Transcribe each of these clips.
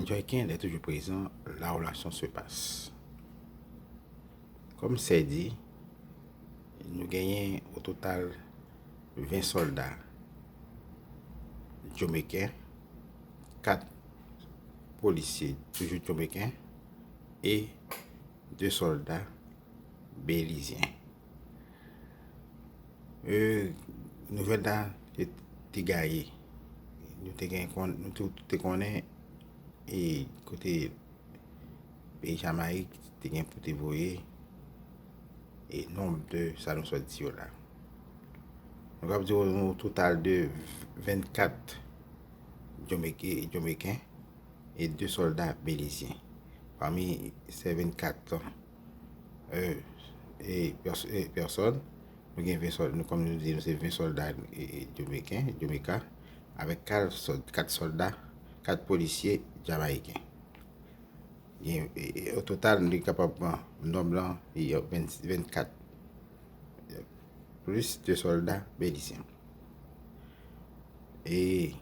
Jamayiken est toujours présent, la relation se passe. Comme c'est dit, nous gagnons au total 20 soldats jamaïcains, 4 policiers toujours jamaïcains et 2 soldats béliziens. Nouvelle là, t'es gagné. Nous te connaissons et côté pays Jamaïque, t'es gagné pour te voyer et nombre de ça nous soit dit là. Nous avons dit au total de 24 Jamaïcains et 2 soldats béliziens. Parmi ces 24 personnes, nous avons 20 soldats, comme nous disons, c'est 20 soldats Jamaïcains, avec 4 soldats, 4 policiers jamaïcains. Et au total, nous sommes capables de nombre 24 plus 2 soldats béliziens. Et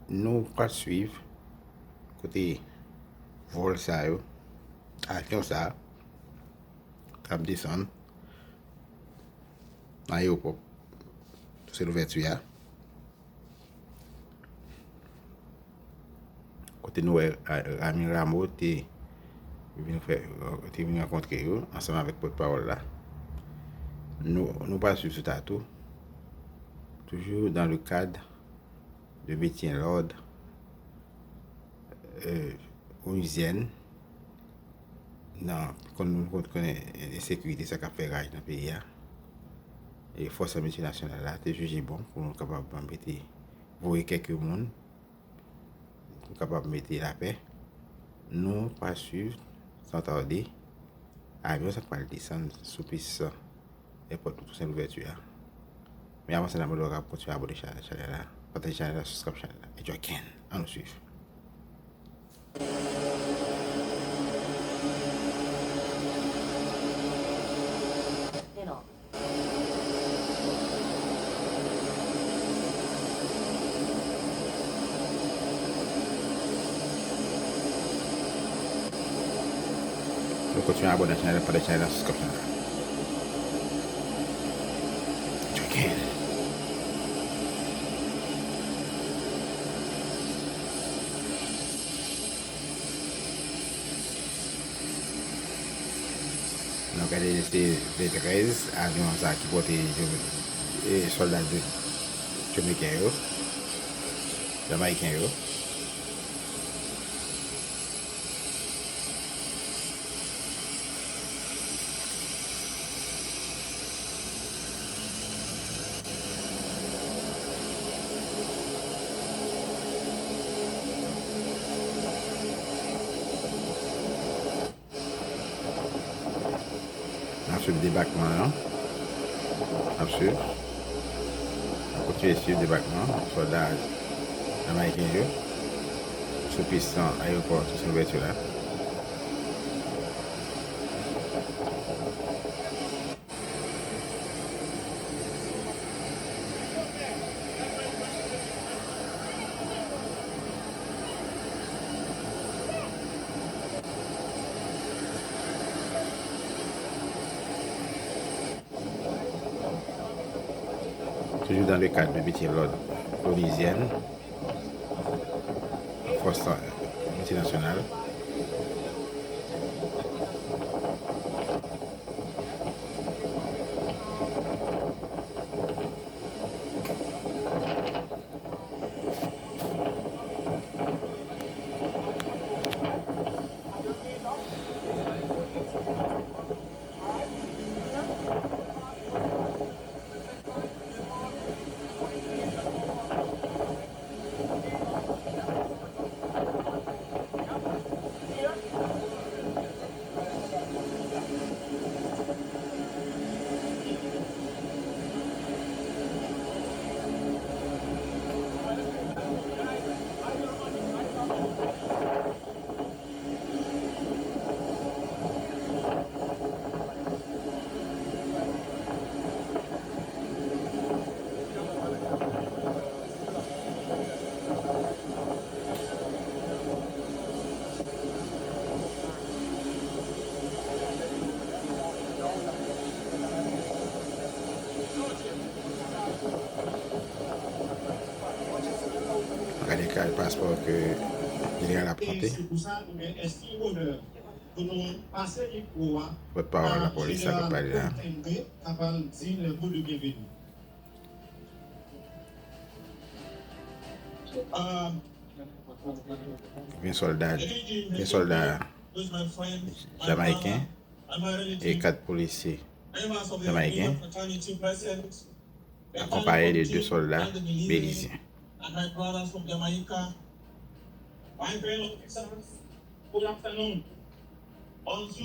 nous allons suivre côté vol ça, avion ça, cap descendre dans l'aéroport. C'est l'ouverture. Côté nous, Ami Rameau, t'es venu rencontrer eux ensemble avec porte-parole là. Nous pas suivre ce tatou, toujours dans le cadre de maintien de l'ordre, onusienne, quand nous connaissons l'insécurité, ça fait rage dans le pays. Et force multinationale là, c'est jugé bon pour nous capables de mettre, voir quelques monde, pour capable de mettre la paix. Nous pas suivre sans tarder. Avion ça va descendre sous piste et pour tout cette ouverture. Mais avant ça, nous allons continuer à aborder la chaîne là, partager la chaîne là, subscribe la chaîne là. Et Jamayiken, on nous suit. Nous continuons à aborder la chaîne là, partager la chaîne là, subscribe la chaîne là. Jamayiken. Nous avons les 13 avions qui portent les soldats Jamaïcains. Sur le débarquement, absolument. On continue sur le débarquement, soldats jamaïcains, sous piste aéroport, tout cette ouverture là. Toujours dans le cadre de métier l'ordre polisienne, force multinationale. Regardez quel passeport que il a apporté. Votre parole, la police, ça peut parler là. Un soldat jamaïcain et 4 policiers jamaïcains, accompagnés de 2 soldats béliziens.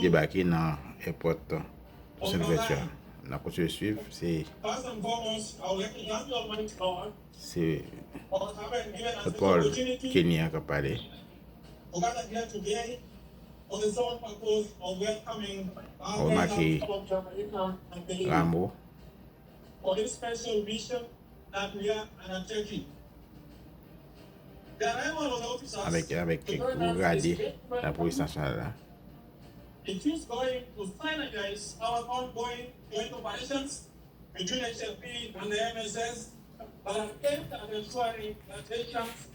Débarqué dans l'aéroport de Saint-Vertueux. La couture suivre, c'est le Paul Kenya qui a parlé. On remarque Rambo avec regardez la police nationale là. It is going to synergize our ongoing joint operations between HLP and the MSS that are aimed at ensuring that Haitians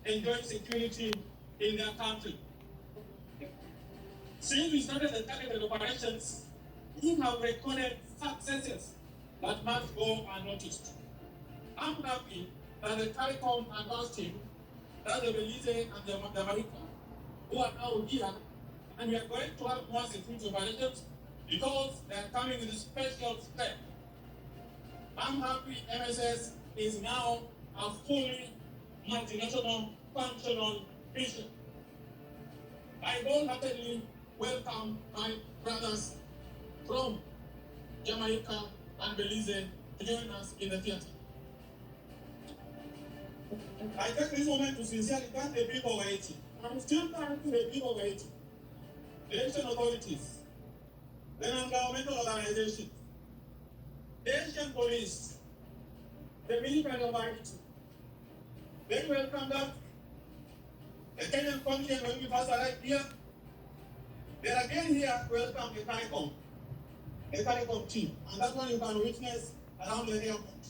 enjoy security in their country. Since we started the targeted operations, we have recorded successes that must go unnoticed. I'm happy that the Telecom advanced team, that the Belizyen and the Jamayiken, who are now here, and we are going to have more security operations because they are coming with a special step. I'm happy MSS is now a fully multinational functional mission. I wholeheartedly welcome my brothers from Jamaica and Belizyen to join us in the theater. I take this moment to sincerely thank the people of Haiti. I'm still thanking the people of Haiti, the Haitian authorities, the non-governmental organizations, the Haitian police, the military of Haiti. They welcome that. The Kenyan contingent when we first arrived here, they are again here to welcome the Telecom team. And that one you can witness around the airport.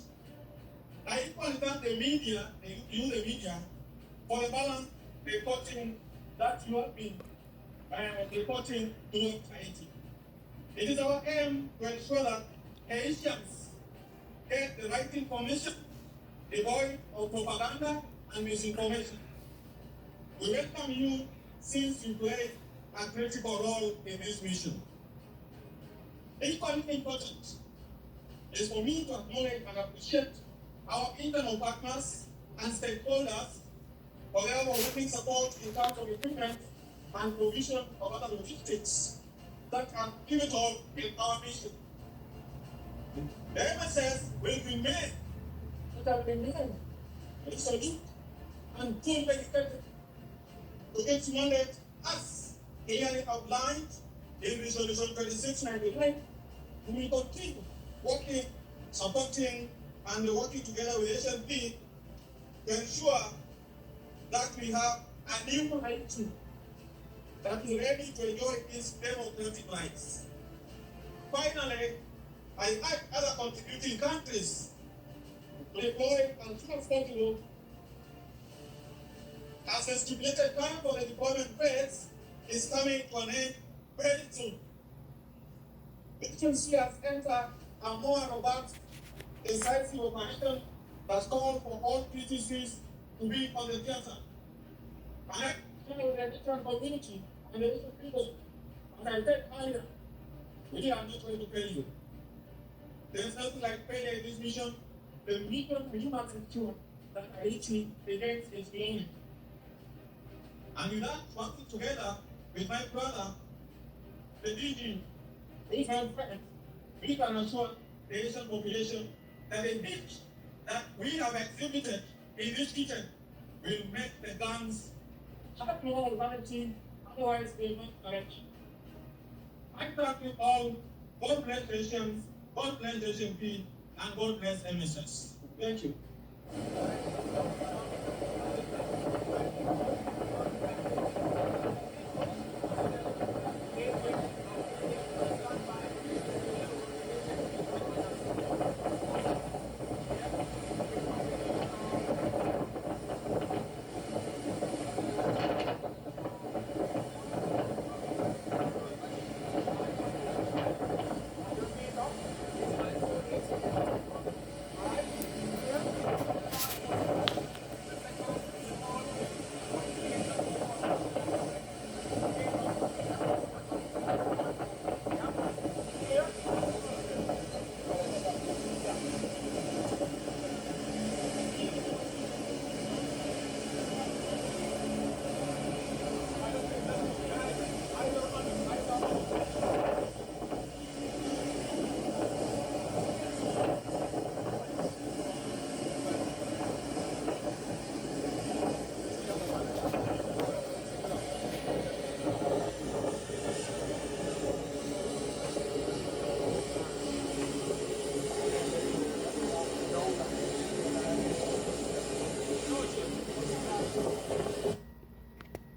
I equally thank the media, the media, for the balance reporting that you have been reporting towards Haiti. It is our aim to ensure that Haitians get the right information, devoid of propaganda and misinformation. We welcome you since you play a critical role in this mission. Equally important is for me to acknowledge and appreciate our internal partners and stakeholders for their overwhelming support in terms of equipment and provision of other logistics that are pivotal in our mission. The MSS will remain resolute and fully dedicated to its mandate as clearly outlined in Resolution 2699. We will continue working, supporting, and working together with HLP to ensure that we have a new Haiti that is ready to enjoy its democratic rights. Finally, I urge other contributing countries to deploy as soon as possible, as the stipulated time for the deployment phase is coming to an end very soon. The agency has entered a more robust, decisive operation that calls for all PTCs to be on the theater. I with the Haitian community and the Haitian people, as I said earlier, we are not going to pay you. There is nothing like payday in this mission. The mission we must ensure that Haiti remains its belonging. And with that, working together with my brother, the DG, with my friends, we can assure the Haitian population that the image that we have exhibited in this kitchen will make the guns have no vanity, otherwise they will not correct. I thank you all. God bless Haitians, God bless HMP, and God bless MSS. Thank you.